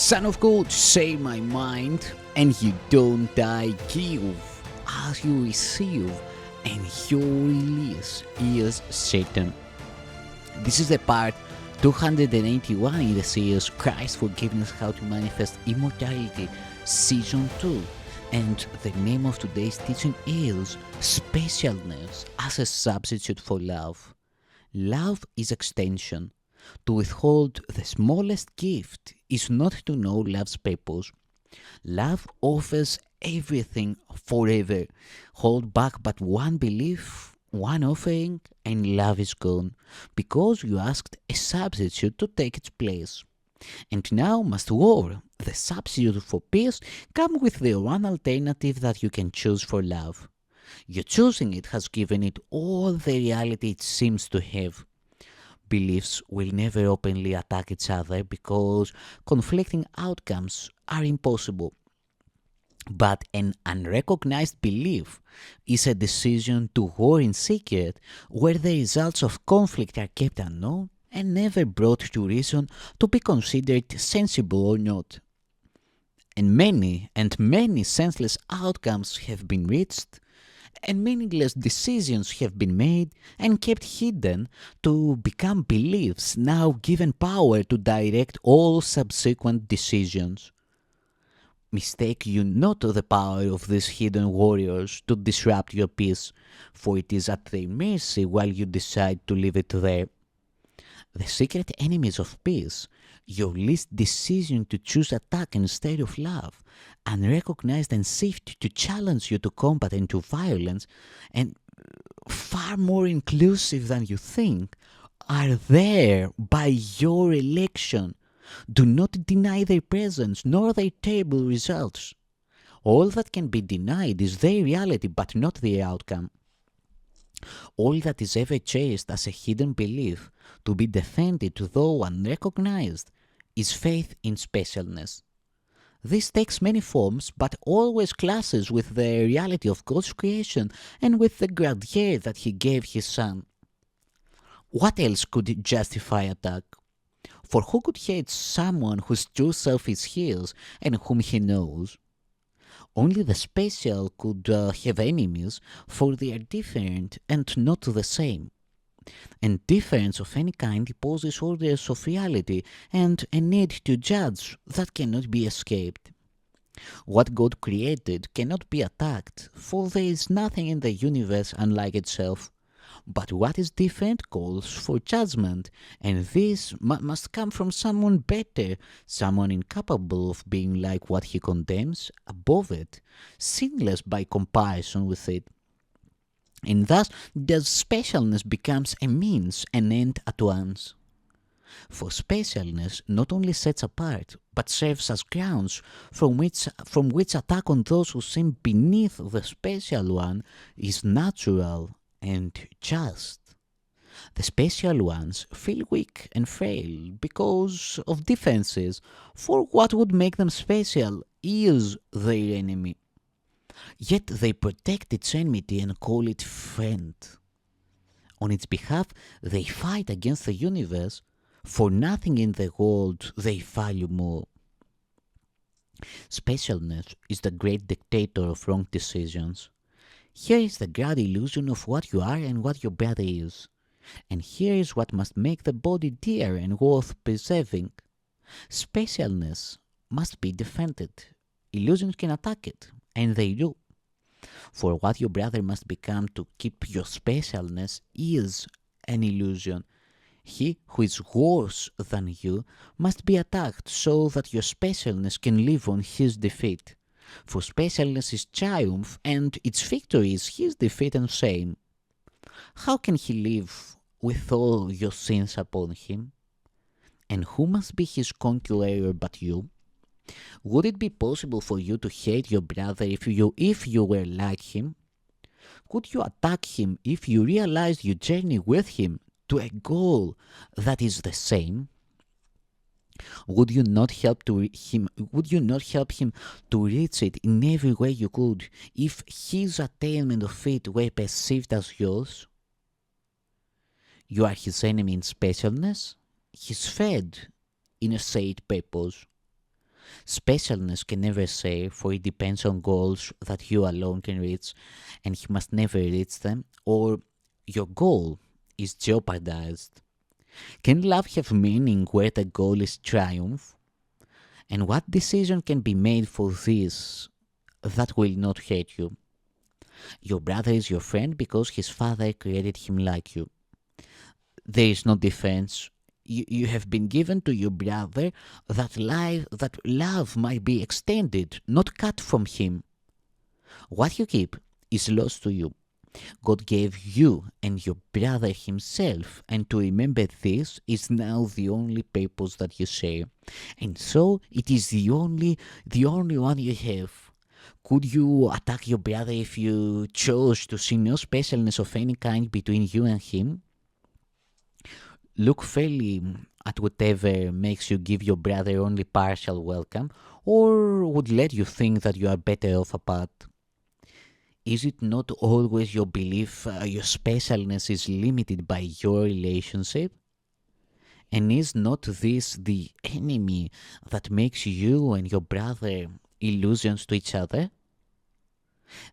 Son of God, say my mind, and you don't die. Give as you receive, and your release is certain. This is the part 281 in the series Christ's Forgiveness, How to Manifest Immortality, Season 2. And the name of today's teaching is Specialness as a Substitute for Love. Love is extension. To withhold the smallest gift is not to know love's purpose. Love offers everything forever. Hold back but one belief, one offering, and love is gone, because you asked a substitute to take its place. And now must war, the substitute for peace, come with the one alternative that you can choose for love. Your choosing it has given it all the reality it seems to have. Beliefs will never openly attack each other because conflicting outcomes are impossible. But an unrecognized belief is a decision to war in secret, where the results of conflict are kept unknown and never brought to reason to be considered sensible or not. And many senseless outcomes have been reached, and meaningless decisions have been made and kept hidden to become beliefs now given power to direct all subsequent decisions. Mistake you not the power of these hidden warriors to disrupt your peace, for it is at their mercy while you decide to leave it there. The secret enemies of peace, your least decision to choose attack instead of love, unrecognized and safe to challenge you to combat and to violence, and far more inclusive than you think, are there by your election. Do not deny their presence nor their terrible results. All that can be denied is their reality but not their outcome. All that is ever cherished as a hidden belief, to be defended though unrecognized, is faith in specialness. This takes many forms, but always clashes with the reality of God's creation and with the grandeur that He gave His Son. What else could justify attack? For who could hate someone whose true self is His and whom He knows? Only the special could have enemies, for they are different and not the same. And difference of any kind imposes orders of reality and a need to judge that cannot be escaped. What God created cannot be attacked, for there is nothing in the universe unlike itself. But what is different calls for judgment, and this must come from someone better, someone incapable of being like what He condemns, above it, sinless by comparison with it. And thus does specialness becomes a means and end at once. For specialness not only sets apart, but serves as grounds from which attack on those who seem beneath the special one is natural and just. The special ones feel weak and frail because of differences, for what would make them special is their enemy. Yet they protect its enmity and call it friend. On its behalf, they fight against the universe, for nothing in the world they value more. Specialness is the great dictator of wrong decisions. Here is the grand illusion of what you are and what your brother is. And here is what must make the body dear and worth preserving. Specialness must be defended. Illusions can attack it, and they do. For what your brother must become to keep your specialness is an illusion. He who is worse than you must be attacked so that your specialness can live on his defeat. For specialness is triumph, and its victory is his defeat and shame. How can he live with all your sins upon him? And who must be his conqueror but you? Would it be possible for you to hate your brother if you were like him? Could you attack him if you realized you journey with him to a goal that is the same? Would you not help him to reach it in every way you could, if his attainment of it were perceived as yours? You are his enemy in specialness, his friend in a said purpose. Specialness can never say, for it depends on goals that you alone can reach, and he must never reach them, or your goal is jeopardized. Can love have meaning where the goal is triumph? And what decision can be made for this that will not hurt you? Your brother is your friend because his father created him like you. There is no defense. You have been given to your brother that love might be extended, not cut from him. What you keep is lost to you. God gave you and your brother himself, and to remember this is now the only purpose that you share. And so it is the only one you have. Could you attack your brother if you chose to see no specialness of any kind between you and him? Look fairly at whatever makes you give your brother only partial welcome, or would let you think that you are better off apart. Is it not always your belief your specialness is limited by your relationship? And is not this the enemy that makes you and your brother illusions to each other?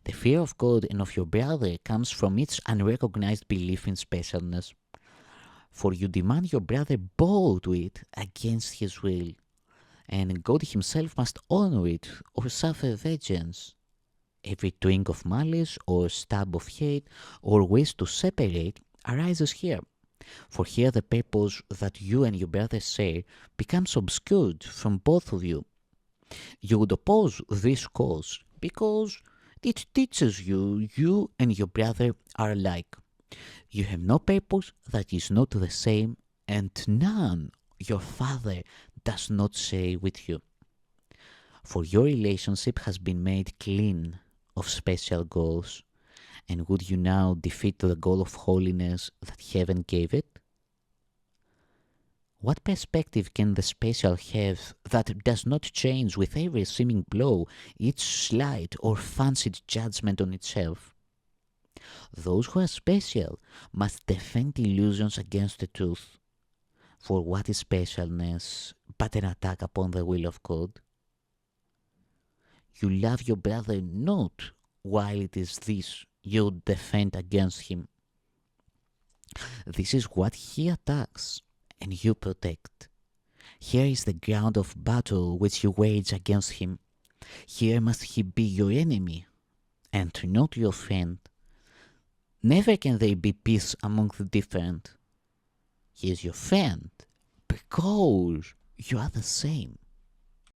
The fear of God and of your brother comes from its unrecognized belief in specialness. For you demand your brother bow to it against his will, and God himself must honor it or suffer vengeance. Every twinge of malice or stab of hate or wish to separate arises here. For here the purpose that you and your brother share becomes obscured from both of you. You would oppose this cause because it teaches you and your brother are alike. You have no purpose that is not the same, and none your father does not share with you. For your relationship has been made clean of special goals, and would you now defeat the goal of holiness that heaven gave it? What perspective can the special have that does not change with every seeming blow its slight or fancied judgment on itself? Those who are special must defend illusions against the truth. For what is specialness but an attack upon the will of God? You love your brother not while it is this you defend against him. This is what he attacks and you protect. Here is the ground of battle which you wage against him. Here must he be your enemy and not your friend. Never can there be peace among the different. He is your friend because you are the same.